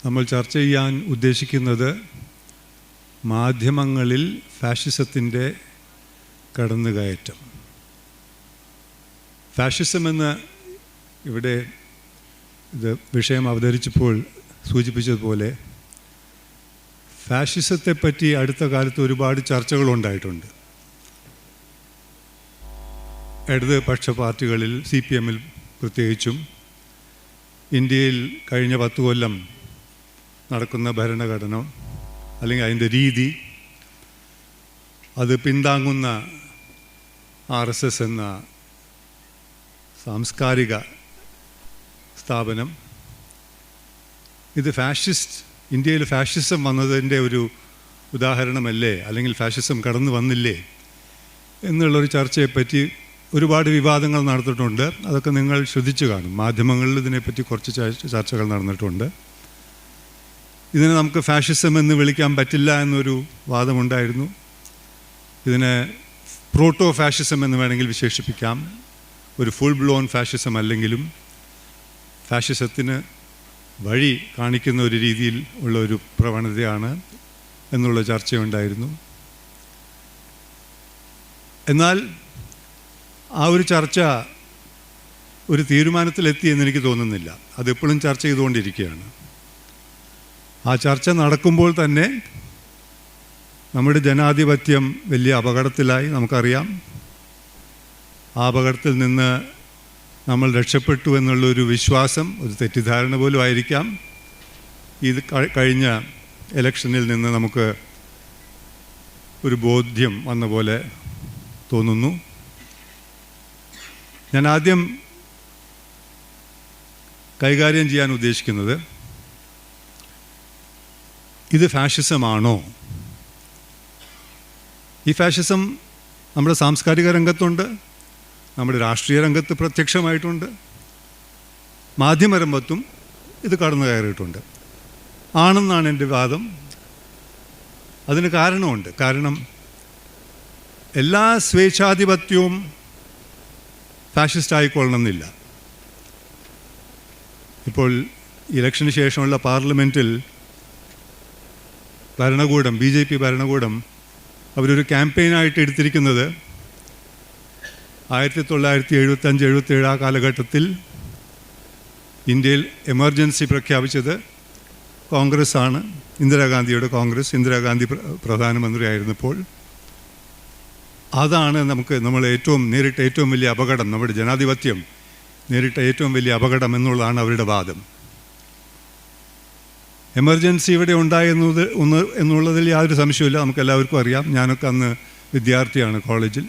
നമ്മൾ ചർച്ച ചെയ്യാൻ ഉദ്ദേശിക്കുന്നത് മാധ്യമങ്ങളിൽ ഫാഷിസത്തിൻ്റെ കടന്നുകയറ്റം. ഫാഷിസം എന്ന് ഇവിടെ ഇത് വിഷയം അവതരിച്ചപ്പോൾ സൂചിപ്പിച്ചതുപോലെ ഫാഷിസത്തെപ്പറ്റി അടുത്ത കാലത്ത് ഒരുപാട് ചർച്ചകളുണ്ടായിട്ടുണ്ട്. ഇടതുപക്ഷ പാർട്ടികളിൽ CPM-ൽ പ്രത്യേകിച്ചും ഇന്ത്യയിൽ കഴിഞ്ഞ 10 കൊല്ലം നടക്കുന്ന ഭരണഘടന അല്ലെങ്കിൽ അതിൻ്റെ രീതി, അത് പിന്താങ്ങുന്ന RSS എന്ന സാംസ്കാരിക സ്ഥാപനം, ഇത് ഇന്ത്യയിൽ ഫാഷിസം വന്നതിൻ്റെ ഒരു ഉദാഹരണമല്ലേ, അല്ലെങ്കിൽ ഫാഷിസം കടന്നു വന്നില്ലേ എന്നുള്ളൊരു ചർച്ചയെപ്പറ്റി ഒരുപാട് വിവാദങ്ങൾ നടന്നിട്ടുണ്ട്. അതൊക്കെ നിങ്ങൾ ശ്രദ്ധിച്ചു കാണും. മാധ്യമങ്ങളിൽ ഇതിനെപ്പറ്റി കുറച്ച് ചർച്ചകൾ നടന്നിട്ടുണ്ട്. ഇതിനെ നമുക്ക് ഫാഷിസം എന്ന് വിളിക്കാൻ പറ്റില്ല എന്നൊരു വാദമുണ്ടായിരുന്നു. ഇതിനെ പ്രോട്ടോ ഫാഷിസം എന്ന് വേണമെങ്കിൽ വിശേഷിപ്പിക്കാം. ഒരു ഫുൾ ബ്ലോൺ ഫാഷിസം അല്ലെങ്കിലും ഫാഷിസത്തിന് വഴി കാണിക്കുന്ന ഒരു രീതിയിൽ ഉള്ള ഒരു പ്രവണതയാണ് എന്നുള്ള ചർച്ചയുണ്ടായിരുന്നു. എന്നാൽ ആ ഒരു ചർച്ച ഒരു തീരുമാനത്തിലെത്തി എന്നെനിക്ക് തോന്നുന്നില്ല. അതെപ്പോഴും ചർച്ച ചെയ്തുകൊണ്ടിരിക്കുകയാണ്. ആ ചർച്ച നടക്കുമ്പോൾ തന്നെ നമ്മുടെ ജനാധിപത്യം വലിയ അപകടത്തിലായി, നമുക്കറിയാം. ആ അപകടത്തിൽ നിന്ന് നമ്മൾ രക്ഷപ്പെട്ടു എന്നുള്ളൊരു വിശ്വാസം, ഒരു തെറ്റിദ്ധാരണ പോലും ആയിരിക്കാം, ഇത് കഴിഞ്ഞ ഇലക്ഷനിൽ നിന്ന് നമുക്ക് ഒരു ബോധ്യം വന്ന പോലെ തോന്നുന്നു. ഞാൻ ആദ്യം കൈകാര്യം ചെയ്യാൻ ഉദ്ദേശിക്കുന്നത്, ഇത് ഫാഷിസമാണോ? ഈ ഫാഷിസം നമ്മുടെ സാംസ്കാരിക രംഗത്തുണ്ട്, നമ്മുടെ രാഷ്ട്രീയ രംഗത്ത് പ്രത്യക്ഷമായിട്ടുണ്ട്, മാധ്യമരംഗത്തും ഇത് കടന്നു കയറിയിട്ടുണ്ട്. ആണെന്നാണ് എൻ്റെ വാദം. അതിന് കാരണമുണ്ട്. കാരണം എല്ലാ സ്വേച്ഛാധിപത്യവും ഫാഷിസ്റ്റ് ആയിക്കൊള്ളണമെന്നില്ല. ഇപ്പോൾ ഇലക്ഷന് ശേഷമുള്ള പാർലമെൻറ്റിൽ ഭരണകൂടം, BJP ഭരണകൂടം, അവരൊരു ക്യാമ്പയിനായിട്ട് എടുത്തിരിക്കുന്നത് 1975-77 ആ കാലഘട്ടത്തിൽ ഇന്ത്യയിൽ എമർജൻസി പ്രഖ്യാപിച്ചത് കോൺഗ്രസ് ആണ്. ഇന്ദിരാഗാന്ധിയുടെ കോൺഗ്രസ്. ഇന്ദിരാഗാന്ധി പ്രധാനമന്ത്രിയായിരുന്നപ്പോൾ അതാണ് നമ്മൾ നേരിട്ട ഏറ്റവും വലിയ അപകടം, നമ്മുടെ ജനാധിപത്യം നേരിട്ട ഏറ്റവും വലിയ അപകടം എന്നുള്ളതാണ് അവരുടെ വാദം. എമർജൻസി ഇവിടെ എന്നുള്ളതിൽ യാതൊരു സംശയമില്ല, നമുക്കെല്ലാവർക്കും അറിയാം. ഞാനൊക്കെ അന്ന് വിദ്യാർത്ഥിയാണ് കോളേജിൽ.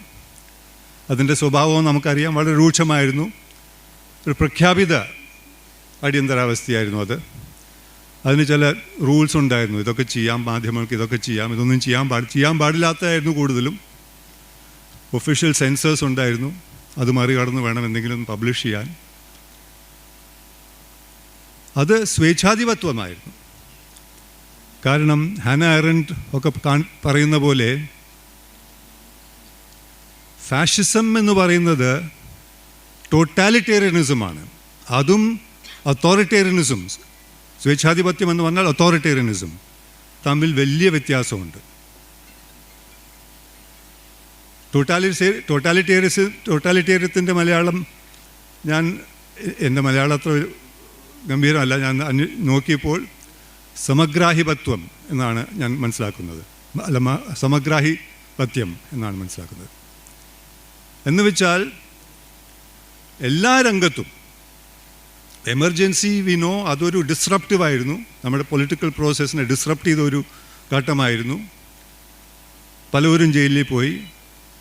അതിൻ്റെ സ്വഭാവവും നമുക്കറിയാം. വളരെ രൂക്ഷമായിരുന്നു. ഒരു പ്രഖ്യാപിത അടിയന്തരാവസ്ഥയായിരുന്നു അത്. അതിന് ചില റൂൾസ് ഉണ്ടായിരുന്നു. ഇതൊക്കെ ചെയ്യാം, മാധ്യമങ്ങൾക്ക് ഇതൊക്കെ ചെയ്യാം, ഇതൊന്നും ചെയ്യാൻ പാടില്ലാത്തതായിരുന്നു കൂടുതലും. ഒഫീഷ്യൽ സെൻസേഴ്സ് ഉണ്ടായിരുന്നു. അത് മറികടന്ന് വേണം എന്തെങ്കിലും പബ്ലിഷ് ചെയ്യാൻ. അത് സ്വേച്ഛാധിപത്യമായിരുന്നു. കാരണം ഹാന അരൻഡ് ഒക്കെ പറയുന്ന പോലെ ഫാഷിസം എന്ന് പറയുന്നത് ടോട്ടാലിറ്റേറിയനിസമാണ്. അതും അതോറിറ്റേറിയനിസം, സ്വേച്ഛാധിപത്യം എന്ന് പറഞ്ഞാൽ അതോറിറ്റേറിയനിസം തമ്മിൽ വലിയ വ്യത്യാസമുണ്ട്. ടോട്ടാലിറ്റേറിയത്തിൻ്റെ മലയാളം എൻ്റെ മലയാളം അത്ര ഗംഭീരമല്ല. ഞാൻ നോക്കിയപ്പോൾ സമഗ്രാഹിപത്വം എന്നാണ് ഞാൻ മനസ്സിലാക്കുന്നത്. സമഗ്രാഹിപത്യം എന്നാണ് മനസ്സിലാക്കുന്നത്. എന്ന് വെച്ചാൽ എല്ലാ രംഗത്തും എമർജൻസി വിനോ അതൊരു ഡിസ്റപ്റ്റീവായിരുന്നു. നമ്മുടെ പൊളിറ്റിക്കൽ പ്രോസസ്സിനെ ഡിസ്റപ്റ്റ് ചെയ്തൊരു ഘട്ടമായിരുന്നു. പലവരും ജയിലിൽ പോയി.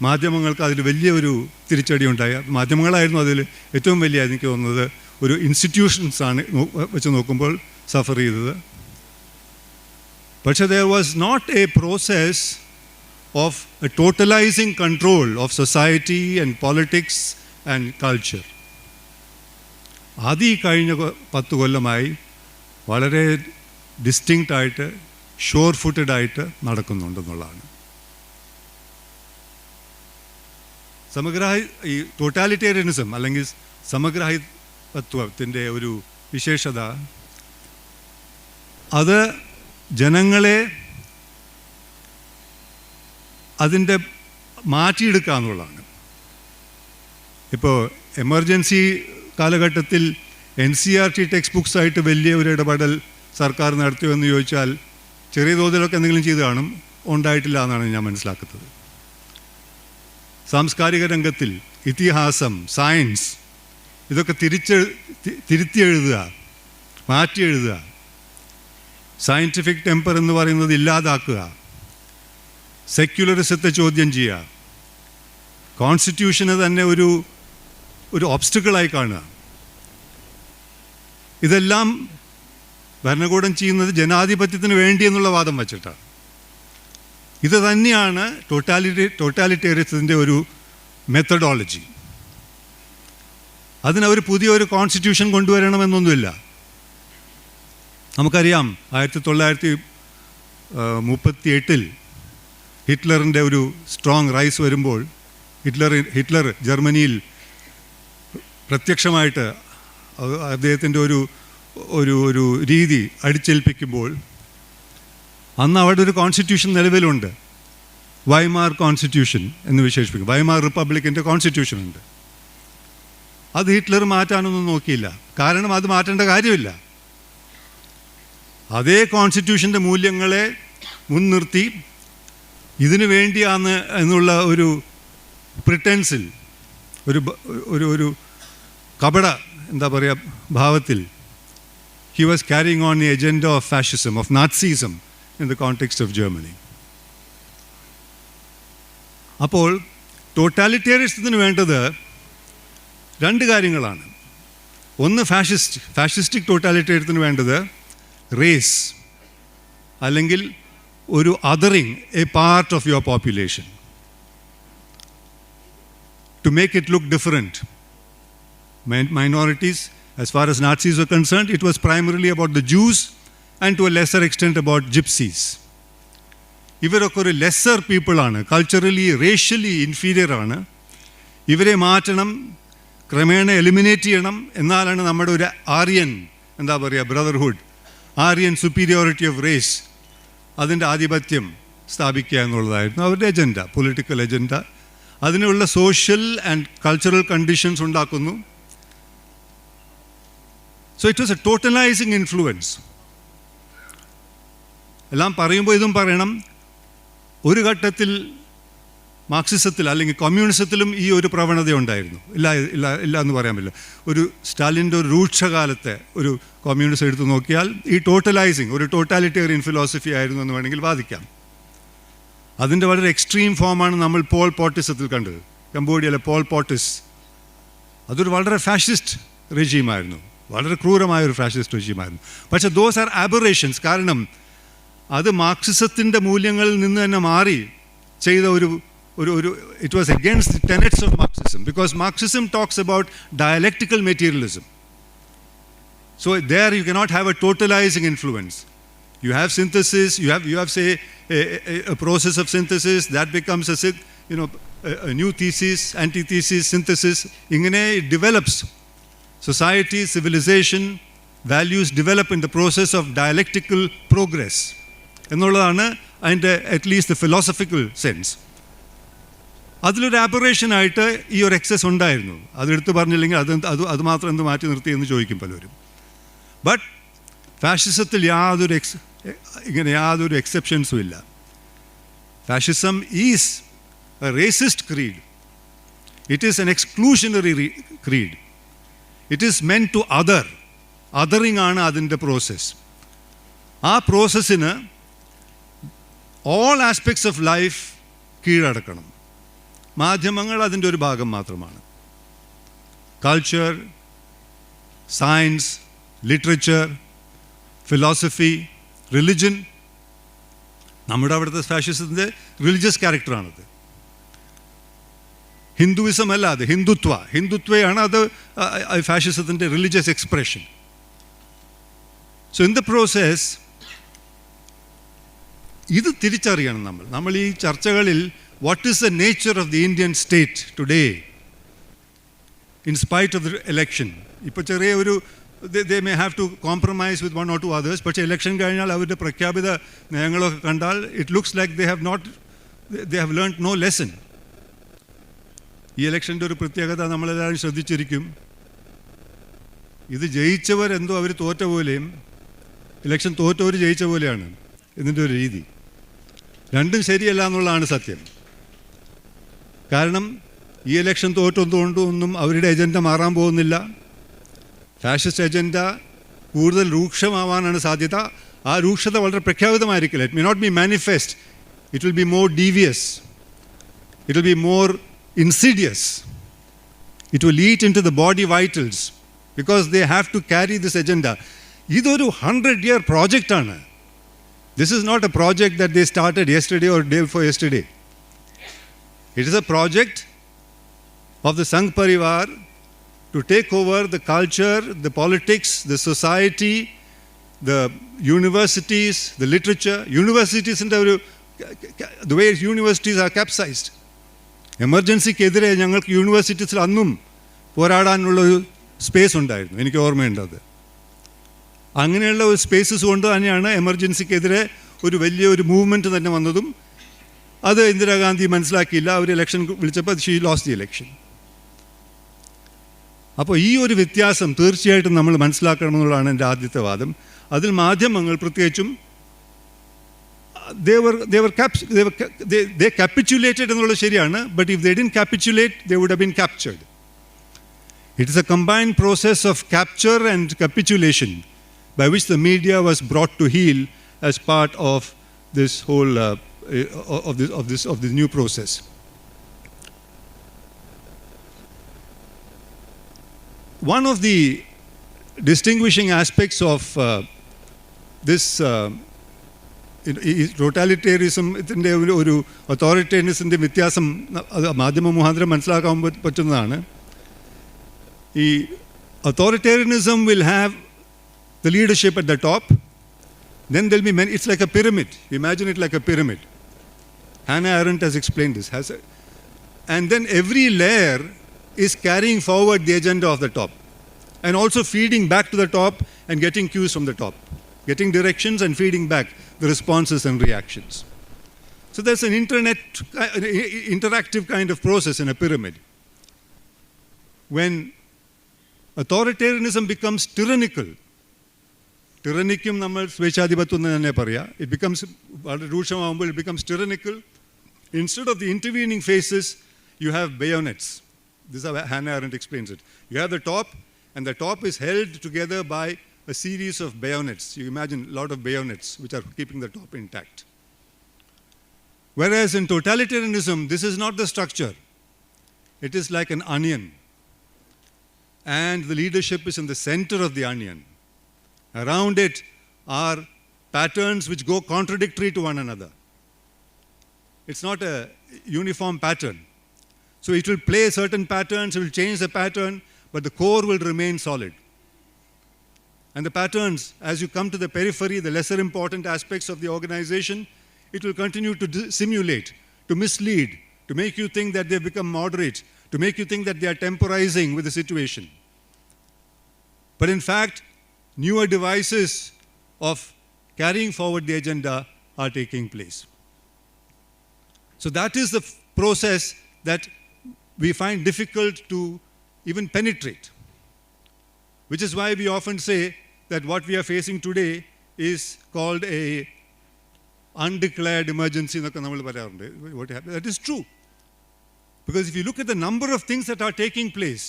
മാധ്യമങ്ങൾക്ക് അതിൽ വലിയൊരു തിരിച്ചടി ഉണ്ടായി. മാധ്യമങ്ങളായിരുന്നു അതിൽ ഏറ്റവും വലിയ, എനിക്ക് തോന്നുന്നത്, ഒരു ഇൻസ്റ്റിറ്റ്യൂഷൻസാണ് വെച്ച് നോക്കുമ്പോൾ സഫർ ചെയ്തത്. പക്ഷേ there was not a process of a totalizing control of society and politics and culture. അത് ഈ കഴിഞ്ഞ 10 കൊല്ലമായി വളരെ ഡിസ്റ്റിങ്ക്റ്റായിട്ട്, ഷോർ ഫുട്ടഡായിട്ട് നടക്കുന്നുണ്ടെന്നുള്ളതാണ്. ഈ ടോട്ടാലിറ്റേറിയനിസം അല്ലെങ്കിൽ സമഗ്രാഹിപത്വത്തിൻ്റെ ഒരു വിശേഷത, അത് ജനങ്ങളെ അതിൻ്റെ മാറ്റിയെടുക്കുക എന്നുള്ളതാണ്. ഇപ്പോൾ എമർജൻസി കാലഘട്ടത്തിൽ NCERT ടെക്സ്റ്റ് ബുക്സായിട്ട് വലിയ ഒരു ഇടപെടൽ സർക്കാർ നടത്തിയോ എന്ന് ചോദിച്ചാൽ ചെറിയ തോതിലൊക്കെ എന്തെങ്കിലും ചെയ്ത് കാണും, ഉണ്ടായിട്ടില്ല എന്നാണ് ഞാൻ മനസ്സിലാക്കുന്നത്. സാംസ്കാരിക രംഗത്തിൽ ഇതിഹാസം, സയൻസ് ഇതൊക്കെ തിരുത്തി എഴുതുക, മാറ്റി എഴുതുക, സയൻറ്റിഫിക് ടെമ്പർ എന്ന് പറയുന്നത് ഇല്ലാതാക്കുക, സെക്യുലറിസത്തെ ചോദ്യം ചെയ്യുക, കോൺസ്റ്റിറ്റ്യൂഷന് തന്നെ ഒരു ഒബ്സ്റ്റക്കിളായി കാണുക. ഇതെല്ലാം ഭരണകൂടം ചെയ്യുന്നത് ജനാധിപത്യത്തിന് വേണ്ടി എന്നുള്ള വാദം വച്ചിട്ടാണ്. ഇത് തന്നെയാണ് ടോട്ടാലിറ്റേറിയത്തിൻ്റെ ഒരു മെത്തഡോളജി. അതിനവർ പുതിയൊരു കോൺസ്റ്റിറ്റ്യൂഷൻ കൊണ്ടുവരണമെന്നൊന്നുമില്ല. നമുക്കറിയാം 1938 ഹിറ്റ്ലറിൻ്റെ ഒരു സ്ട്രോങ് റൈസ് വരുമ്പോൾ ഹിറ്റ്ലർ ജർമ്മനിയിൽ പ്രത്യക്ഷമായിട്ട് അദ്ദേഹത്തിൻ്റെ ഒരു രീതി അടിച്ചേൽപ്പിക്കുമ്പോൾ അന്ന് അവിടെ ഒരു കോൺസ്റ്റിറ്റ്യൂഷൻ നിലവിലുണ്ട്. വൈമാർ കോൺസ്റ്റിറ്റ്യൂഷൻ എന്ന് വിശേഷിപ്പിക്കും. വൈമാർ റിപ്പബ്ലിക്കിൻ്റെ കോൺസ്റ്റിറ്റ്യൂഷൻ ഉണ്ട്. അത് ഹിറ്റ്ലർ മാറ്റാനൊന്നും നോക്കിയില്ല. കാരണം അത് മാറ്റേണ്ട കാര്യമില്ല. അതേ കോൺസ്റ്റിറ്റ്യൂഷൻ്റെ മൂല്യങ്ങളെ മുൻനിർത്തി ഇതിനു വേണ്ടിയാണ് എന്നുള്ള ഒരു പ്രിറ്റൻസിൽ ഒരു കപട എന്താ പറയുക ഭാവത്തിൽ he was carrying on the agenda of fascism, of Nazism in the context of Germany. അപ്പോൾ ടോട്ടാലിറ്റേറിയസത്തിന് വേണ്ടത് രണ്ട് കാര്യങ്ങളാണ്. ഒന്ന് ഫാഷിസ്റ്റിക് ടോട്ടാലിറ്റേറിയത്തിന് വേണ്ടത് റേസ്, അല്ലെങ്കിൽ ഒരു othering a part of your population to make it look different. Minorities, as far as Nazis were concerned, it was primarily about the Jews and to a lesser extent about gypsies. ഇവരൊക്കെ ഒരു lesser പീപ്പിളാണ്, culturally racially inferior ആണ്. ഇവരെ മാറ്റണം, ക്രമേണ eliminate ചെയ്യണം. എന്നാലാണ് നമ്മുടെ ഒരു ആര്യൻ എന്താ പറയുക brotherhood, Aryan superiority of race, അതിൻ്റെ ആധിപത്യം സ്ഥാപിക്കുക എന്നുള്ളതായിരുന്നു അവരുടെ അജണ്ട, പൊളിറ്റിക്കൽ അജണ്ട. അതിനുള്ള സോഷ്യൽ ആൻഡ് കൾച്ചറൽ കണ്ടീഷൻസ് ഉണ്ടാക്കുന്നു. So it was a totalizing influence. എല്ലാം പറയുമ്പോൾ ഇതും പറയണം, ഒരു ഘട്ടത്തിൽ മാർക്സിസത്തിൽ അല്ലെങ്കിൽ കമ്മ്യൂണിസത്തിലും ഈ ഒരു പ്രവണത ഉണ്ടായിരുന്നു. ഇല്ല എന്ന് പറയാൻ പറ്റില്ല. ഒരു സ്റ്റാലിൻ്റെ ഒരു രൂക്ഷകാലത്തെ ഒരു കമ്മ്യൂണിസം എടുത്തു നോക്കിയാൽ ഈ ടോട്ടലൈസിങ് ഒരു ടോട്ടാലിറ്റേറിയൻ ഫിലോസഫി ആയിരുന്നു എന്ന് വേണമെങ്കിൽ വാദിക്കാം. അതിൻ്റെ വളരെ എക്സ്ട്രീം ഫോമാണ് നമ്മൾ പോൾ പോട്ടിസത്തിൽ കണ്ടത്. കംബോഡിയയിലെ പോൾ പോട്ടിസ് അതൊരു വളരെ ഫാഷിസ്റ്റ് റെജീമായിരുന്നു, വളരെ ക്രൂരമായൊരു ഫാഷിസ്റ്റ് റെജീമായിരുന്നു. പക്ഷേ ദോസ് ആർ ആബറേഷൻസ്. കാരണം അത് മാർക്സിസത്തിൻ്റെ മൂല്യങ്ങളിൽ നിന്ന് തന്നെ മാറി ചെയ്ത ഒരു it was against the tenets of Marxism, because Marxism talks about dialectical materialism. So there you cannot have a totalizing influence. You have synthesis, you have say a process of synthesis that becomes a new thesis, antithesis, synthesis. Ingane it develops. Society, civilization, values develop in the process of dialectical progress. എന്നുള്ളതാണ് അതിൻ്റെ at least the philosophical sense. അതിലൊരു ആബറേഷനായിട്ട് ഈ ഒരു excess ഉണ്ടായിരുന്നു. അതെടുത്ത് പറഞ്ഞില്ലെങ്കിൽ അത് മാത്രം എന്ത് മാറ്റി നിർത്തി എന്ന് ചോദിക്കും പലരും. ബട്ട് ഫാഷിസത്തിൽ യാതൊരു എക്സെപ്ഷൻസും ഇല്ല. Fascism is a racist creed. It is an exclusionary creed. It is meant to othering ആണ് അതിൻ്റെ പ്രോസസ്സ്. ആ പ്രോസസ്സിന് ഓൾ ആസ്പെക്ട്സ് ഓഫ് ലൈഫ് കീഴടക്കണം. മാധ്യമങ്ങൾ അതിൻ്റെ ഒരു ഭാഗം മാത്രമാണ്. Culture, science, literature, philosophy, religion. നമ്മുടെ അവിടുത്തെ ഫാഷിസത്തിൻ്റെ റിലീജിയസ് ക്യാരക്ടറാണത്. ഹിന്ദുവിസം അല്ല, അത് ഹിന്ദുത്വയാണ് അത് ഫാഷിസത്തിൻ്റെ religious expression. So in the process ഇത് തിരിച്ചറിയണം നമ്മൾ ഈ ചർച്ചകളിൽ. What is the nature of the Indian state today in spite of the election? ഇപ്പോൾ ചെറിയ ഒരു they may have to compromise with one or two others, പക്ഷേ ഇലക്ഷൻ കഴിഞ്ഞാൽ അവരുടെ പ്രഖ്യാപിത നയങ്ങളൊക്കെ കണ്ടാൽ it looks like they have learnt no lesson. ഈ ഇലക്ഷൻ്റെ ഒരു പ്രത്യേകത നമ്മളെല്ലാവരും ശ്രദ്ധിച്ചിരിക്കും. ഇത് ജയിച്ചവരെന്തോ അവർ തോറ്റ പോലെയും ഇലക്ഷൻ തോറ്റവർ ജയിച്ച പോലെയാണ് ഇതിൻ്റെ ഒരു രീതി. രണ്ടും ശരിയല്ല എന്നുള്ളതാണ് സത്യം. കാരണം ഈ ഇലക്ഷൻ തോറ്റൊന്നും അവരുടെ അജണ്ട മാറാൻ പോകുന്നില്ല. ഫാഷിസ്റ്റ് അജണ്ട കൂടുതൽ രൂക്ഷമാവാനാണ് സാധ്യത. ആ രൂക്ഷത വളരെ പ്രഖ്യാപിതമായിരിക്കില്ല. It may not be manifest, it will be more devious, it will be more insidious, it will eat into the body vitals because they have to carry this agenda. ഇതൊരു 100-year project-ആണ്. This is not a project that they started yesterday or day before yesterday. It is a project of the Sangh Parivar to take over the culture, the politics, the society, the universities, the literature. Universities, the way universities are capsized. എമർജൻസിക്കെതിരെ ഞങ്ങൾക്ക് യൂണിവേഴ്സിറ്റീസിൽ അന്നും പോരാടാനുള്ളൊരു space ഉണ്ടായിരുന്നു. എനിക്ക് ഓർമ്മയുണ്ടത്. അങ്ങനെയുള്ള ഒരു spaces കൊണ്ട് തന്നെയാണ് എമർജൻസിക്കെതിരെ ഒരു വലിയൊരു മൂവ്മെൻറ്റ് തന്നെ വന്നതും. അത് ഇന്ദിരാഗാന്ധി മനസ്സിലാക്കിയില്ല. അവർ ഇലക്ഷൻ വിളിച്ചപ്പോൾ ഷീ ലോസ്റ്റ് ദി ഇലക്ഷൻ. അപ്പോൾ ഈ ഒരു വ്യത്യാസം തീർച്ചയായിട്ടും നമ്മൾ മനസ്സിലാക്കണമെന്നുള്ളതാണ് എൻ്റെ ആദ്യത്തെ വാദം. അതിൽ മാധ്യമങ്ങൾ പ്രത്യേകിച്ചും they capitulated എന്നുള്ളത് ശരിയാണ്. But if they didn't capitulate, they would have been captured. It is a combined process of capture and capitulation by which the media was brought to heel as part of this whole of this new process. One of the distinguishing aspects of this ടോട്ടാലിറ്റേറിയസം ഇതിൻ്റെ ഒരു അതോറിറ്റേറിയനിസത്തിൻ്റെ വ്യത്യാസം മാധ്യമ മുഖാന്തരം മനസ്സിലാക്കാൻ പറ്റുന്നതാണ്. Authoritarianism will have the leadership at the top. Then there'll be many. It's like a pyramid. Imagine it like a pyramid. Hannah Arendt has explained this. And then every layer is carrying forward the agenda of the top, and also feeding back to the top and getting cues from the top, getting directions and feeding back the responses and reactions. So there's an interactive kind of process in a pyramid. When authoritarianism becomes tyrannical, tyrannikum നമ്മൾ സ്വേച്ഛാധിപത്യം എന്ന് തന്നെ പറയാം. It becomes വളരെ രൂക്ഷമാകുമ്പോൾ it becomes tyrannical. Instead of the intervening phases, you have bayonets. This is how Hannah Arendt explains it. You have the top, and the top is held together by a series of bayonets. You imagine a lot of bayonets which are keeping the top intact. Whereas in totalitarianism, this is not the structure. It is like an onion. And the leadership is in the center of the onion. Around it are patterns which go contradictory to one another. It's not a uniform pattern. So it will play certain patterns, it will change the pattern, but the core will remain solid. And the patterns, as you come to the periphery, the lesser important aspects of the organization, it will continue to simulate, to mislead, to make you think that they've become moderate, to make you think that they are temporizing with the situation. But in fact, newer devices of carrying forward the agenda are taking place. So that is the process that we find difficult to even penetrate, which is why we often say that what we are facing today is called a undeclared emergency. What happened? That is true. Because if you look at the number of things that are taking place,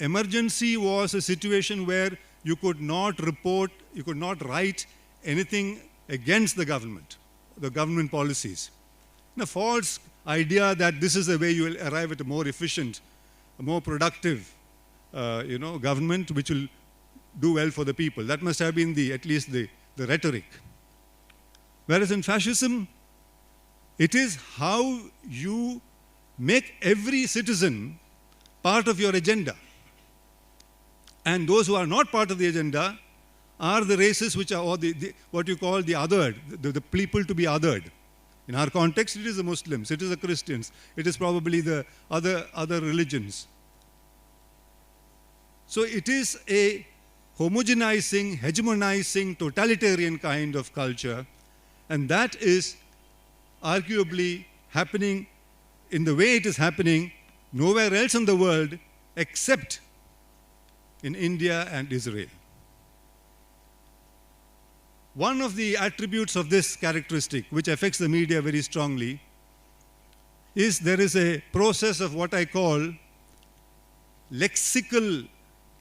emergency was a situation where you could not report, you could not write anything against the government policies. A false idea that this is the way you will arrive at a more efficient, a more productive, government which will do well for the people. That must have been at least the rhetoric. Whereas in fascism, it is how you make every citizen part of your agenda. And those who are not part of the agenda are the races which are, or what you call the othered, the people to be othered. In our context, it is the Muslims, it is the Christians, it is probably the other religions. So it is a homogenizing, hegemonizing, totalitarian kind of culture, and that is arguably happening in the way it is happening nowhere else in the world except in India and Israel. One of the attributes of this characteristic, which affects the media very strongly, is there is a process of what I call lexical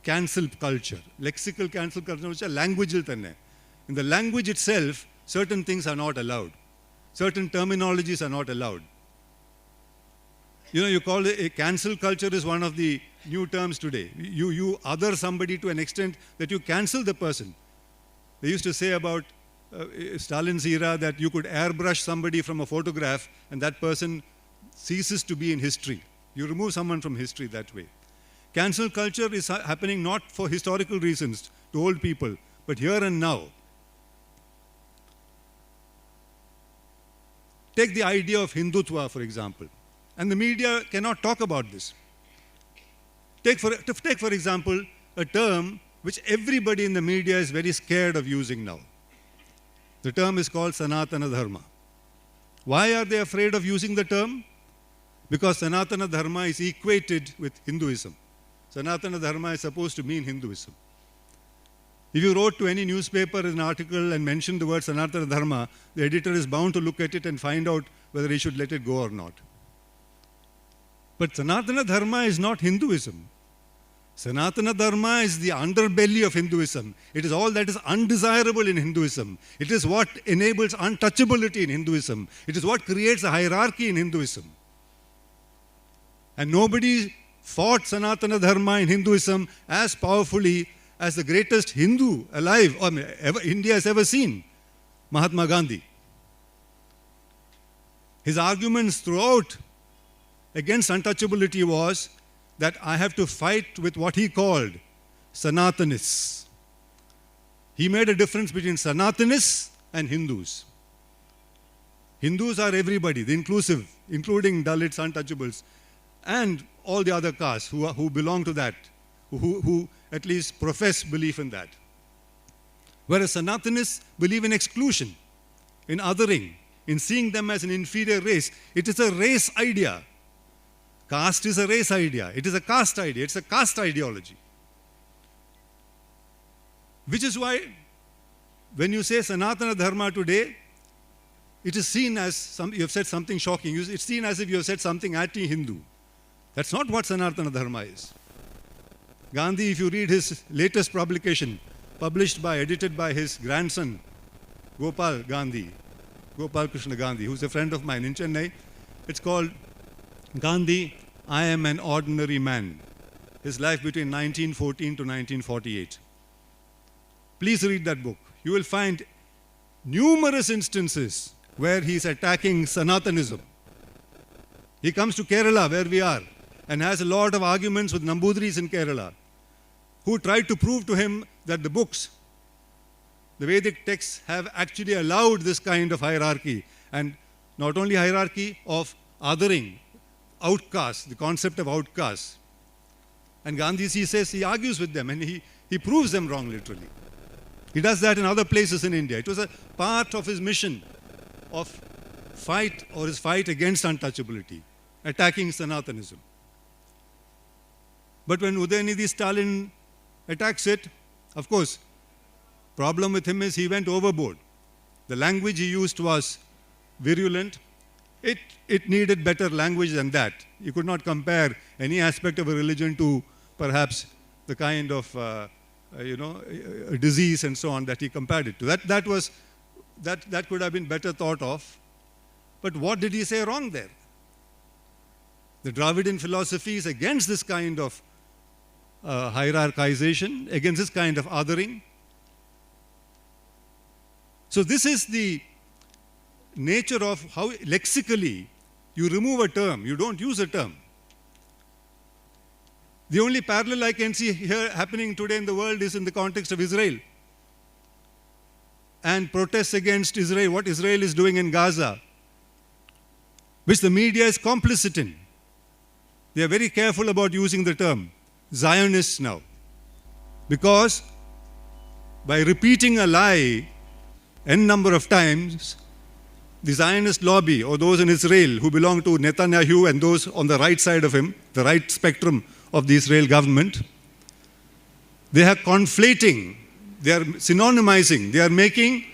cancel culture. Lexical cancel culture, which is language. In the language itself, certain things are not allowed. Certain terminologies are not allowed. You call it a cancel culture is one of the new terms today. You other somebody to an extent that you cancel the person. They used to say about Stalin's era that you could airbrush somebody from a photograph and that person ceases to be in history. You remove someone from history that way. Cancel culture is happening not for historical reasons to old people, but here and now. Take the idea of Hindutva, for example. And the media cannot talk about this. Take for example, a term which everybody in the media is very scared of using now. The term is called Sanatana Dharma. Why are they afraid of using the term? Because Sanatana Dharma is equated with Hinduism. Sanatana Dharma is supposed to mean Hinduism. If you wrote to any newspaper an article and mentioned the word Sanatana Dharma, the editor is bound to look at it and find out whether he should let it go or not. But Sanatana Dharma is not Hinduism. Sanatana Dharma is the underbelly of Hinduism. It is all that is undesirable in Hinduism. It is what enables untouchability in Hinduism. It is what creates a hierarchy in Hinduism. And nobody fought Sanatana Dharma in Hinduism as powerfully as the greatest Hindu alive, or India has ever seen, Mahatma Gandhi. His arguments throughout against untouchability was that I have to fight with what he called Sanatanists. He made a difference between Sanatanists and Hindus. Hindus are everybody, the inclusive, including Dalits, untouchables, and all the other castes who belong to that, who at least profess belief in that. Whereas Sanatanists believe in exclusion, in othering, in seeing them as an inferior race. It is a race idea. Caste is a race idea. It is a caste idea. It's a caste ideology. Which is why when you say Sanatana Dharma today, it is seen as you have said something shocking. It's seen as if you have said something anti-Hindu. That's not what Sanatana Dharma is. Gandhi, if you read his latest publication, edited by his grandson, Gopal Krishna Gandhi, who's a friend of mine in Chennai, it's called Gandhi, I Am an Ordinary Man. His life between 1914 to 1948. Please read that book. You will find numerous instances where he's attacking Sanatanism. He comes to Kerala, where we are, and has a lot of arguments with Nambudris in Kerala, who tried to prove to him that the books, the Vedic texts, have actually allowed this kind of hierarchy, and not only hierarchy of othering, outcasts, the concept of outcasts. And Gandhiji says he argues with them and he proves them wrong literally. He does that in other places in India. It was a part of his mission of his fight against untouchability, attacking Sanatanism. But when Udayanidhi Stalin attacks it, of course, problem with him is he went overboard. The language he used was virulent. It needed better language than that. You could not compare any aspect of a religion to perhaps the kind of a disease and so on that he compared it to. That could have been better thought of. But what did he say wrong there? The Dravidian philosophy is against this kind of hierarchization, against this kind of othering. So this is the nature of how lexically you remove a term, you don't use a term. The only parallel I can see here happening today in the world is in the context of Israel and protests against Israel, what Israel is doing in Gaza, which the media is complicit in. They are very careful about using the term Zionists now. Because by repeating a lie n number of times, the Zionist lobby, or those in Israel who belong to Netanyahu and those on the right side of him, the right spectrum of the Israel government, they are conflating, they are synonymizing, they are making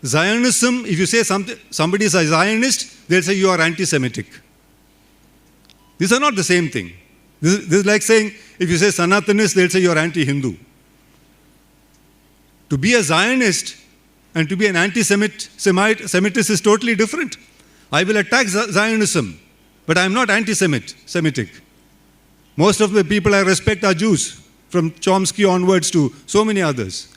Zionism. If you say somebody is a Zionist, they'll say you are anti-Semitic. These are not the same thing. This is like saying, if you say Sanatanist, they'll say you are anti-Hindu. To be a Zionist and to be an anti-Semitist is totally different. I will attack Zionism, but I am not anti-Semitic. Most of the people I respect are Jews, from Chomsky onwards to so many others.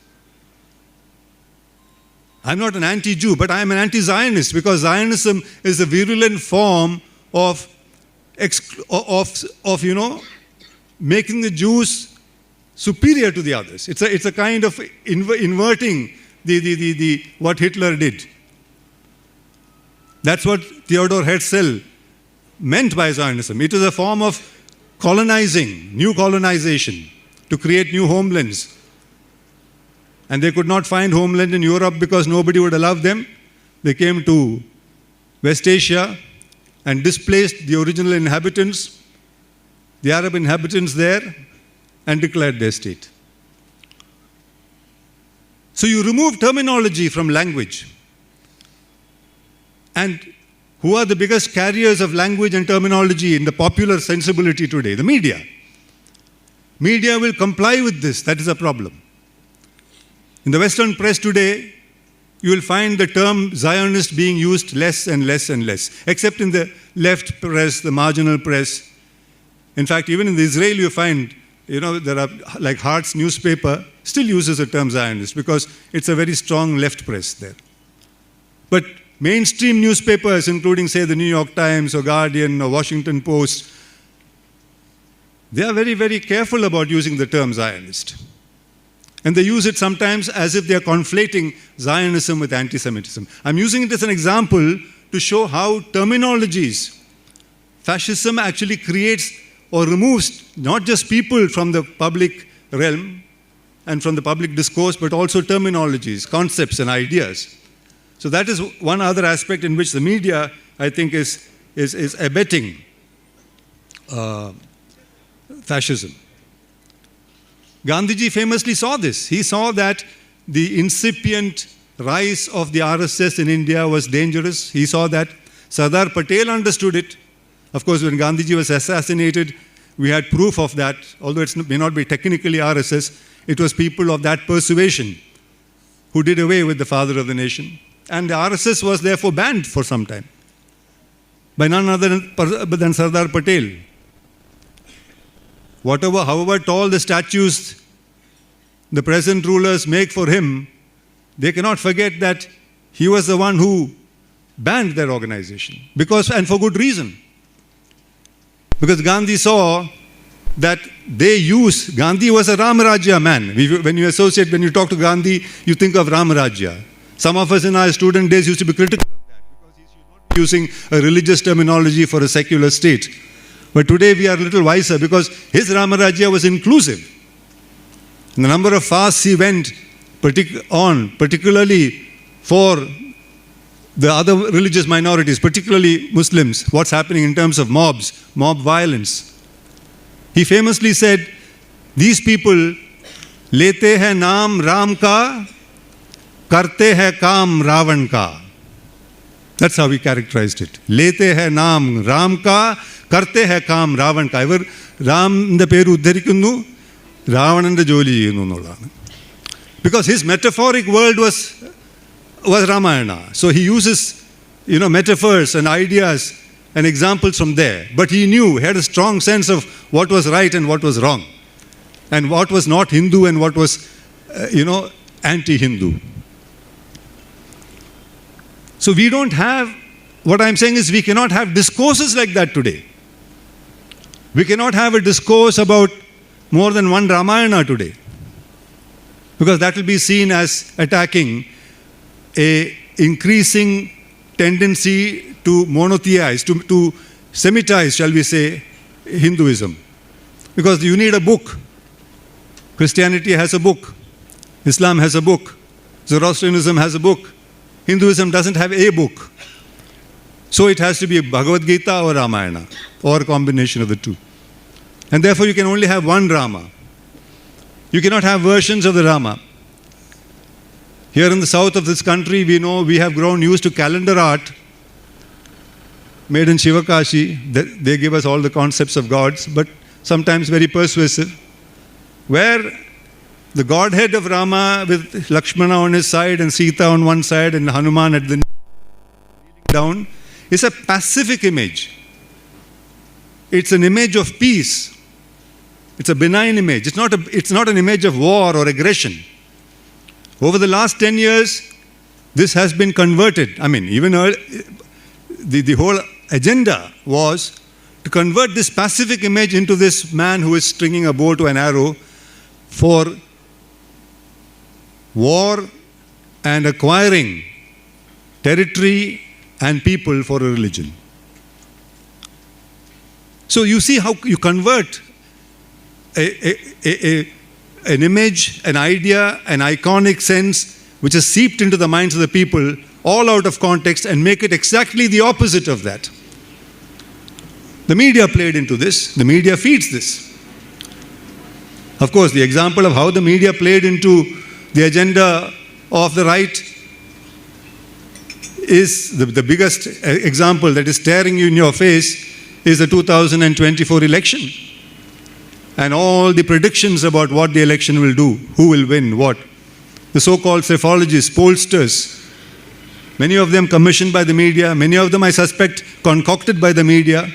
I'm not an anti-Jew, but I am an anti-Zionist, because Zionism is a virulent form of making the Jews superior to the others. It's a kind of inverting what Hitler did. That's what Theodor Herzl meant by Zionism. It is a form of colonizing, new colonization, to create new homelands. And they could not find homeland in Europe because nobody would allow them. They came to West Asia and displaced the original inhabitants, the Arab inhabitants there, and declared their state. So you remove terminology from language. And who are the biggest carriers of language and terminology in the popular sensibility today? The media. Media will comply with this. That is a problem. In the Western press today, you will find the term Zionist being used less and less and less, except in the left press, the marginal press. In fact, even in Israel, you find, there are, like Hart's newspaper still uses the term Zionist because it's a very strong left press there. But mainstream newspapers, including, say, the New York Times or Guardian or Washington Post, they are very, very careful about using the term Zionist. And they use it sometimes as if they are conflating Zionism with anti-Semitism. I'm using it as an example to show how terminologies, fascism actually creates or removes not just people from the public realm and from the public discourse, but also terminologies, concepts, and ideas. So that is one other aspect in which the media, I think, is abetting fascism. Gandhiji famously saw this. He saw that the incipient rise of the RSS in India was dangerous. He saw that. Sardar Patel understood it. Of course, when Gandhiji was assassinated, we had proof of that. Although it may not be technically RSS, it was people of that persuasion who did away with the father of the nation. And the RSS was therefore banned for some time by none other than Sardar Patel. However tall the statues the present rulers make for him, they cannot forget that he was the one who banned their organization. And for good reason. Because Gandhi saw that Gandhi was a Ramarajya man. When you talk to Gandhi, you think of Ramarajya. Some of us in our student days used to be critical of that because he should not be using a religious terminology for a secular state. But today we are a little wiser because his Ramarajya was inclusive. And the number of fasts he went particularly for the other religious minorities, particularly Muslims, what's happening in terms of mob violence. He famously said, these people, lete hai naam Ram ka, karte hai kaam Ravan ka. That's how he characterized it. Lete hai naam Ram ka, karte hai kaam Ravan ka. Ivar Ram's peru uddharikunnu, Ravanante joli cheyunnu ennalladanu. Because his metaphoric world was Ramayana. So he uses, metaphors and ideas and examples from there. But he had a strong sense of what was right and what was wrong. And what was not Hindu and what was, anti-Hindu. So what I'm saying is we cannot have discourses like that today. We cannot have a discourse about more than one Ramayana today. Because that will be seen as attacking an increasing tendency to monotheize, to Semitize, shall we say, Hinduism. Because you need a book Christianity has a book. Islam has a book. Zoroastrianism has a book. Hinduism doesn't have a book. So it has to be Bhagavad Gita or Ramayana, or a combination of the two. And therefore you can only have one Rama. You cannot have versions of the Rama. Here in the south of this country, we know we have grown used to calendar art made in Shivakashi. They give us all the concepts of gods, but sometimes very persuasive, where the godhead of Rama with Lakshmana on his side and Sita on one side and Hanuman at the knee down is a pacific image. It's an image of peace. It's a benign image. It's not an image of war or aggression. Over the last 10 years, this has been converted. I mean, even the whole agenda was to convert this pacific image into this man who is stringing a bow to an arrow for war and acquiring territory and people for a religion. So you see how you convert an image, an idea, an iconic sense which is seeped into the minds of the people all out of context and make it exactly the opposite of that. The media played into this. The media feeds this. Of course, the example of how the media played into the agenda of the right is the biggest example that is staring you in your face is the 2024 election. And all the predictions about what the election will do, who will win, what. The so-called psephologists, pollsters, many of them commissioned by the media, many of them I suspect concocted by the media,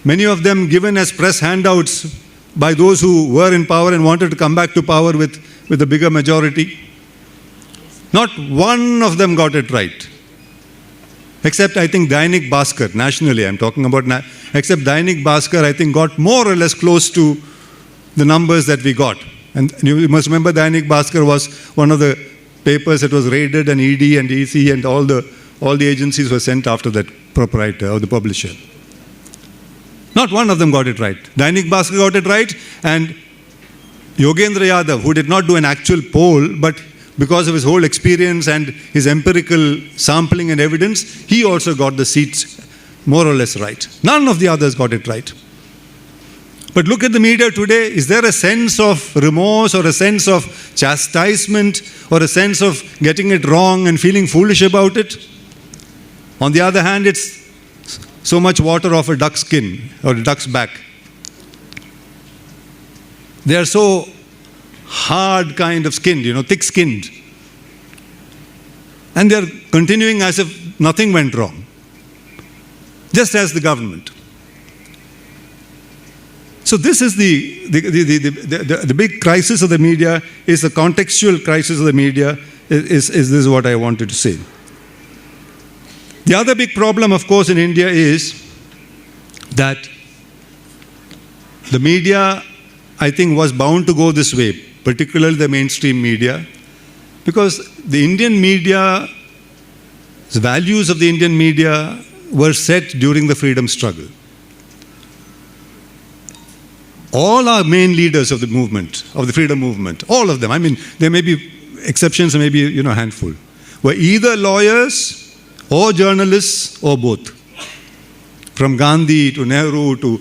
many of them given as press handouts by those who were in power and wanted to come back to power with a bigger majority. Not one of them got it right. Except I think Dainik Bhaskar, nationally I'm talking about, except Dainik Bhaskar I think got more or less close to the numbers that we got. And you must remember Dainik Bhaskar was one of the papers that was raided, and ED and EC and all the agencies were sent after that proprietor or the publisher. Not one of them got it right. Dainik Bhaskar got it right, and Yogendra Yadav, who did not do an actual poll, but because of his whole experience and his empirical sampling and evidence, he also got the seats more or less right. None of the others got it right. But look at the media today. Is there a sense of remorse or a sense of chastisement or a sense of getting it wrong and feeling foolish about it? On the other hand, it's so much water off a duck's skin or a duck's back. They are so hard kind of skinned, thick-skinned. And they are continuing as if nothing went wrong. Just as the government. So this is the big crisis of the media, is the contextual crisis of the media, is this what I wanted to say. The other big problem, of course, in India is that the media, I think, was bound to go this way, particularly the mainstream media, because the Indian media, the values of the Indian media were set during the freedom struggle. All our main leaders of the movement, of the freedom movement, all of them, I mean, there may be exceptions, maybe, a handful, were either lawyers or journalists or both. From Gandhi to Nehru to,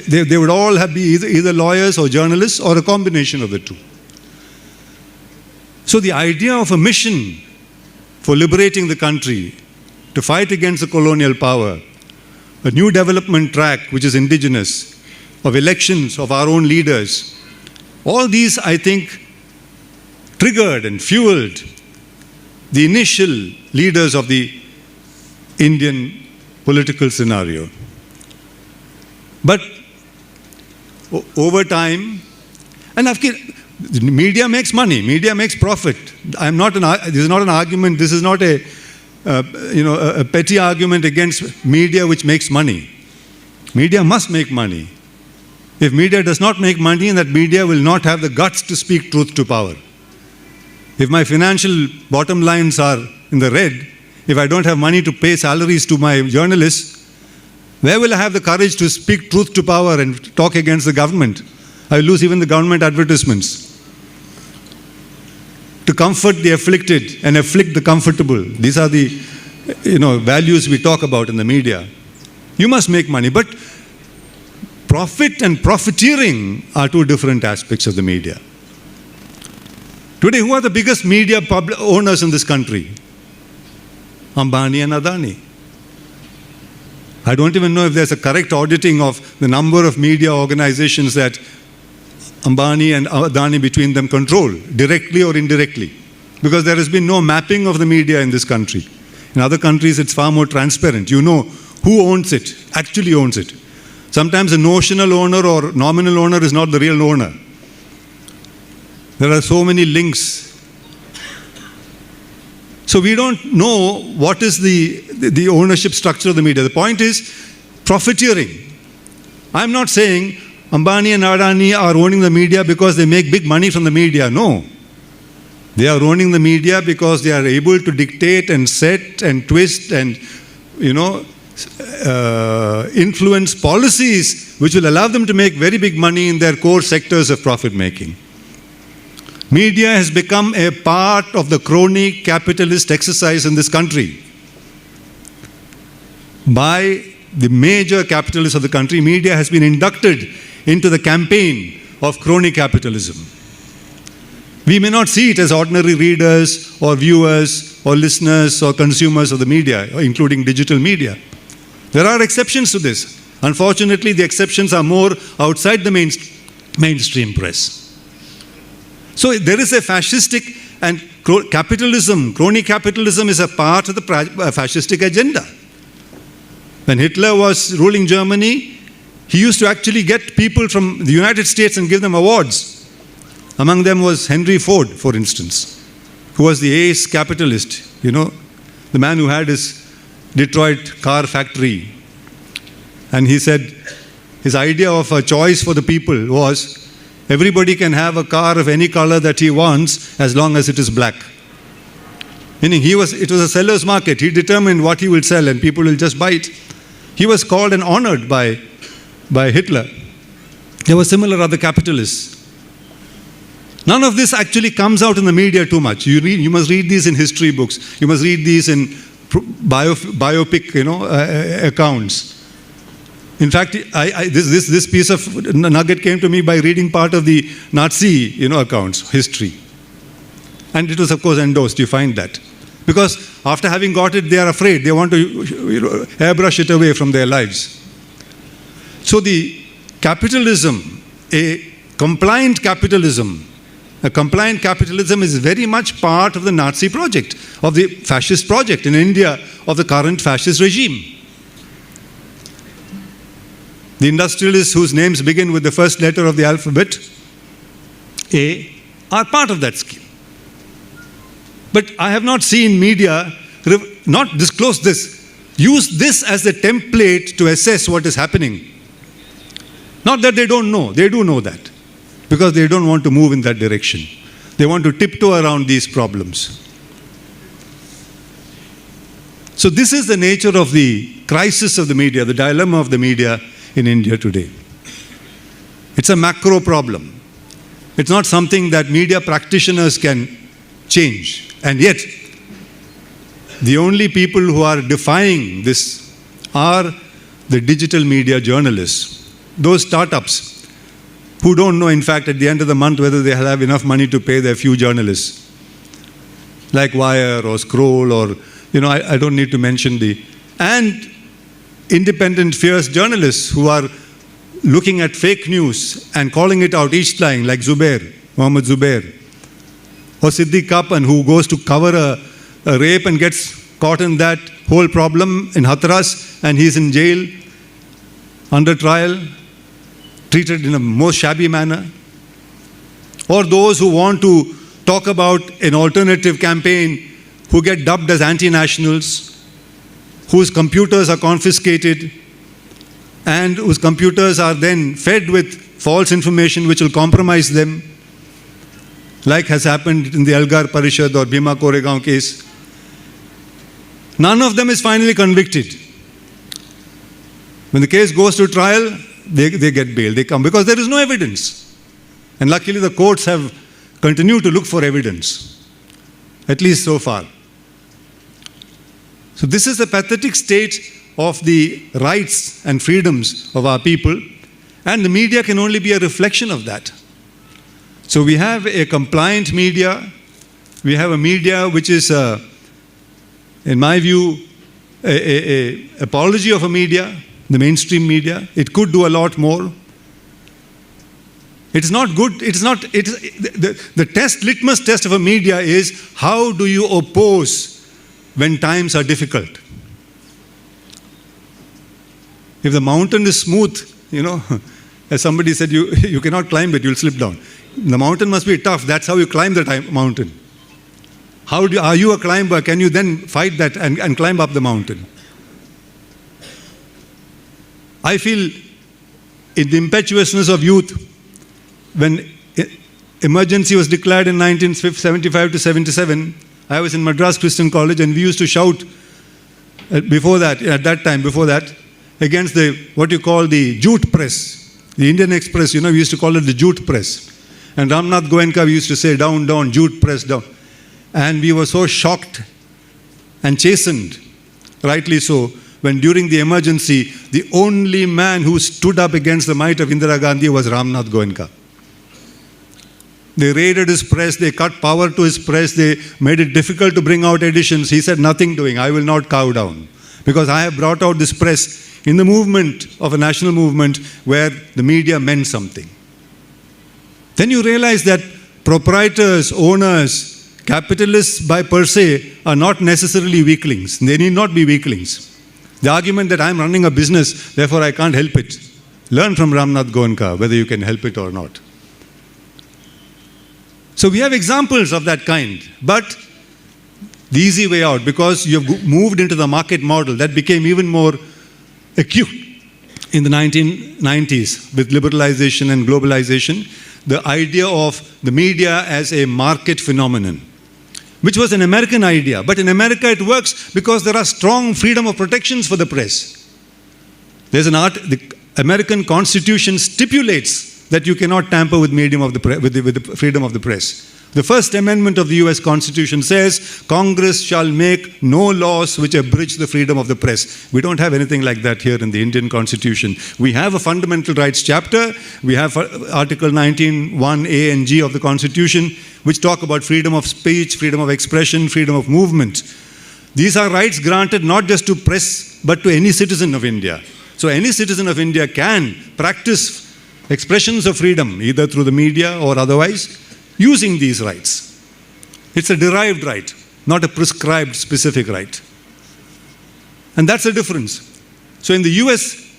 they would all be either lawyers or journalists or a combination of the two. So the idea of a mission for liberating the country, to fight against the colonial power, a new development track which is indigenous, of elections of our own leaders, all these, I think, triggered and fueled the initial leaders of the Indian political scenario. But over time, and the media makes money, media makes profit. This is not an argument, this is not a petty argument against media which makes money. Media must make money. If media does not make money, that media will not have the guts to speak truth to power. If my financial bottom lines are in the red, if I don't have money to pay salaries to my journalists, where will I have the courage to speak truth to power and talk against the government? I lose even the government advertisements. To comfort the afflicted and afflict the comfortable. These are the values we talk about in the media. You must make money, but profit and profiteering are two different aspects of the media. Today, who are the biggest media owners in this country? Ambani and Adani. I don't even know if there's a correct auditing of the number of media organizations that Ambani and Adani between them control, directly or indirectly. Because there has been no mapping of the media in this country. In other countries, it's far more transparent. You know who owns it, actually owns it. Sometimes a notional owner or nominal owner is not the real owner. There are so many links. So we don't know what is the ownership structure of the media. The point is profiteering. I'm not saying Ambani and Adani are owning the media because they make big money from the media. No. They are owning the media because they are able to dictate and set and twist and, influence policies which will allow them to make very big money in their core sectors of profit making. Media has become a part of the crony capitalist exercise in this country. By the major capitalists of the country, media has been inducted into the campaign of crony capitalism. We may not see it as ordinary readers or viewers or listeners or consumers of the media, including digital media. There are exceptions to this. Unfortunately, the exceptions are more outside the mainstream press. So there is a fascistic and capitalism, crony capitalism is a part of the fascistic agenda. When Hitler was ruling Germany, he used to actually get people from the United States and give them awards. Among them was Henry Ford, for instance, who was the ace capitalist, the man who had his Detroit car factory. And he said his idea of a choice for the people was everybody can have a car of any color that he wants as long as it is black. Meaning it was a seller's market. He determined what he will sell and people will just buy it. He was called and honored by Hitler. There were similar other capitalists. None of this actually comes out in the media too much. You must read these in history books. You must read these in biopic accounts. In fact, this piece of nugget came to me by reading part of the Nazi accounts, history. And it was, of course, endorsed. You find that. Because after having got it, they are afraid. They want to airbrush it away from their lives. So the capitalism, a compliant capitalism is very much part of the Nazi project, of the fascist project in India, of the current fascist regime. The industrialists whose names begin with the first letter of the alphabet, A, are part of that scheme. But I have not seen media not disclose this, use this as a template to assess what is happening. Not that they don't know, they do know that. Because they don't want to move in that direction. They want to tiptoe around these problems. So this is the nature of the crisis of the media, the dilemma of the media in India today. It's a macro problem. It's not something that media practitioners can change. And yet, the only people who are defying this are the digital media journalists, those startups who don't know, in fact, at the end of the month whether they have enough money to pay their few journalists, like Wire or Scroll or, I don't need to mention and independent, fierce journalists who are looking at fake news and calling it out each time, like Mohammed Zubair, or Siddiq Kapan, who goes to cover a rape and gets caught in that whole problem in Hathras, and he's in jail, under trial, treated in a most shabby manner. Or those who want to talk about an alternative campaign, who get dubbed as anti-nationals, whose computers are confiscated, and whose computers are then fed with false information which will compromise them, like has happened in the Algar Parishad or Bhima Koregaon case. None of them is finally convicted. When the case goes to trial, they get bail. They come because there is no evidence. And luckily the courts have continued to look for evidence, at least so far. So this is the pathetic state of the rights and freedoms of our people, and the media can only be a reflection of that. So we have a compliant media, we have a media which is, in my view, a apology of a media, the mainstream media. It could do a lot more. It's not good, the test, litmus test of a media is how do you oppose when times are difficult. If the mountain is smooth, as somebody said, you cannot climb it, you'll slip down. The mountain must be tough, that's how you climb the mountain. Are you a climber? Can you then fight that and climb up the mountain? I feel in the impetuousness of youth, when emergency was declared in 1975 to 77, I was in Madras Christian College, and we used to shout before that, against what you call the jute press, the Indian Express, we used to call it the jute press. And Ramnath Goenka, we used to say, down, down, jute press, down. And we were so shocked and chastened, rightly so, when during the emergency, the only man who stood up against the might of Indira Gandhi was Ramnath Goenka. They raided his press, they cut power to his press, they made it difficult to bring out editions. He said, nothing doing, I will not cow down. Because I have brought out this press in the movement of a national movement where the media meant something. Then you realize that proprietors, owners, capitalists by per se are not necessarily weaklings. They need not be weaklings. The argument that I'm running a business, therefore I can't help it. Learn from Ramnath Goenka whether you can help it or not. So we have examples of that kind, but the easy way out, because you've moved into the market model, that became even more acute in the 1990s with liberalization and globalization, the idea of the media as a market phenomenon, which was an American idea. But in America it works because there are strong freedom of protections for the press. The American Constitution stipulates that you cannot tamper with with the freedom of the press. The First Amendment of the US Constitution says, Congress shall make no laws which abridge the freedom of the press. We don't have anything like that here in the Indian Constitution. We have a fundamental rights chapter. We have Article 19, 1A and G of the Constitution, which talk about freedom of speech, freedom of expression, freedom of movement. These are rights granted not just to press, but to any citizen of India. So any citizen of India can practice expressions of freedom, either through the media or otherwise, using these rights. It's a derived right, not a prescribed specific right. And that's the difference. So in the US,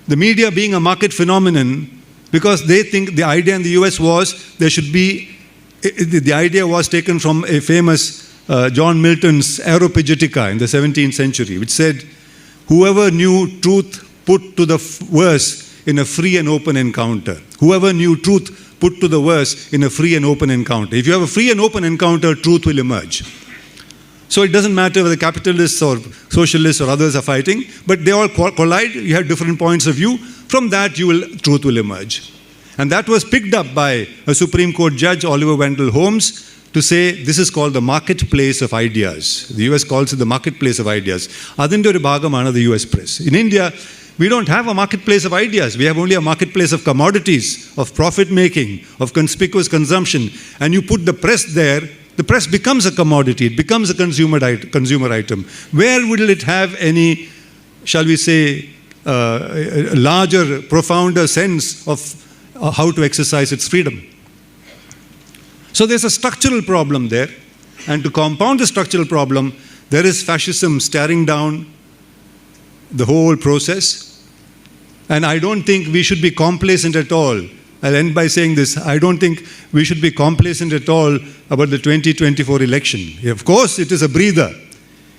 the media being a market phenomenon, because they think the idea in the US was there should be, the idea was taken from a famous John Milton's Areopagitica in the 17th century, which said, whoever knew truth put to the verse in a free and open encounter. Whoever knew truth put to the verse in a free and open encounter. If you have a free and open encounter, truth will emerge. So it doesn't matter whether capitalists or socialists or others are fighting, but they all collide, you have different points of view. From that, truth will emerge. And that was picked up by a Supreme Court judge, Oliver Wendell Holmes, to say this is called the marketplace of ideas. The US calls it the marketplace of ideas. Adinte oru bhagamana the US press. In India, we don't have a marketplace of ideas. We have only a marketplace of commodities, of profit making, of conspicuous consumption. And you put the press there, the press becomes a commodity. It becomes a consumer item. Where will it have any, shall we say, a larger, profounder sense of how to exercise its freedom? So there's a structural problem there. And to compound the structural problem, there is fascism staring down the whole process. And I don't think we should be complacent at all. I'll end by saying this. I don't think we should be complacent at all about the 2024 election. Of course, it is a breather.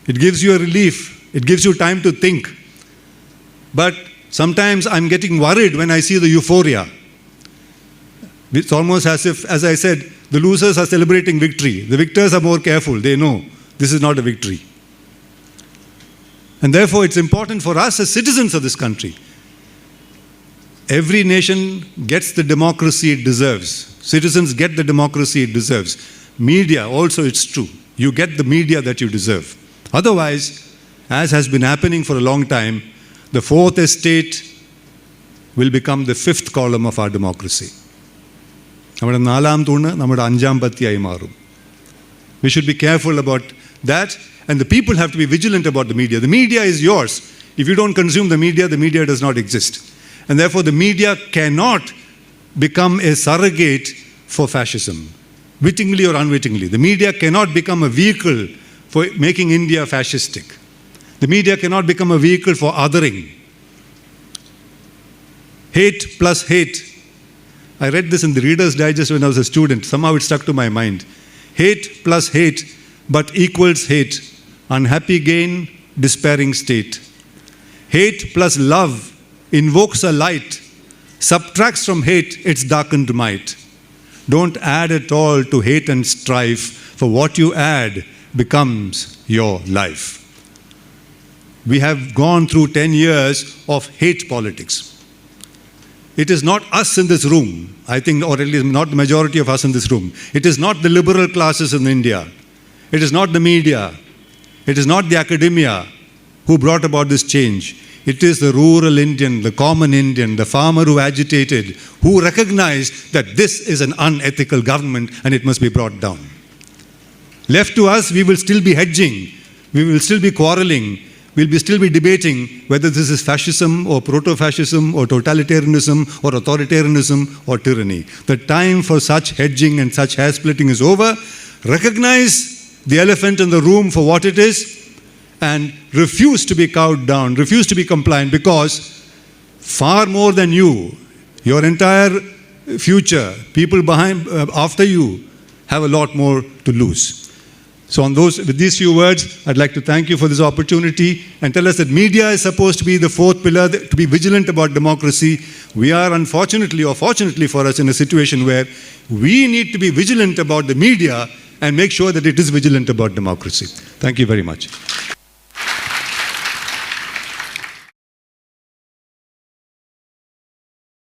It gives you a relief. It gives you time to think. But sometimes I'm getting worried when I see the euphoria. It's almost as if, as I said, the losers are celebrating victory. The victors are more careful. They know this is not a victory. And therefore, it's important for us as citizens of this country. Every nation gets the democracy it deserves. Citizens get the democracy it deserves. Media, also it's true. You get the media that you deserve. Otherwise, as has been happening for a long time, the fourth estate will become the fifth column of our democracy. നമ്മുടെ നാലാം തൂണ് നമ്മുടെ അഞ്ചാം പത്തിയായി മാറും. We should be careful about that, and the people have to be vigilant about the media. The media is yours. If you don't consume the media does not exist. And therefore the media cannot become a surrogate for fascism, wittingly or unwittingly. The media cannot become a vehicle for making India fascistic. The media cannot become a vehicle for othering. Hate plus hate. I read this in the Reader's Digest when I was a student. Somehow it stuck to my mind. Hate plus hate, but equals hate. Unhappy gain, despairing state. Hate plus love invokes a light, subtracts from hate its darkened might. Don't add at all to hate and strife, for what you add becomes your life. We have gone through 10 years of hate politics. It is not us in this room, I think, or at least not the majority of us in this room. It is not the liberal classes in India. It is not the media. It is not the academia who brought about this change. It is the rural Indian, the common Indian, the farmer who agitated, who recognized that this is an unethical government and it must be brought down. Left to us, we will still be hedging. We will still be quarreling. We'll still be debating whether this is fascism or proto-fascism or totalitarianism or authoritarianism or tyranny. The time for such hedging and such hair-splitting is over. Recognize the elephant in the room for what it is and refuse to be cowed down, refuse to be compliant, because far more than you, your entire future, people behind, after you, have a lot more to lose. So with these few words, I'd like to thank you for this opportunity and tell us that media is supposed to be the fourth pillar, to be vigilant about democracy. We are unfortunately or fortunately for us in a situation where we need to be vigilant about the media and make sure that it is vigilant about democracy. Thank you very much.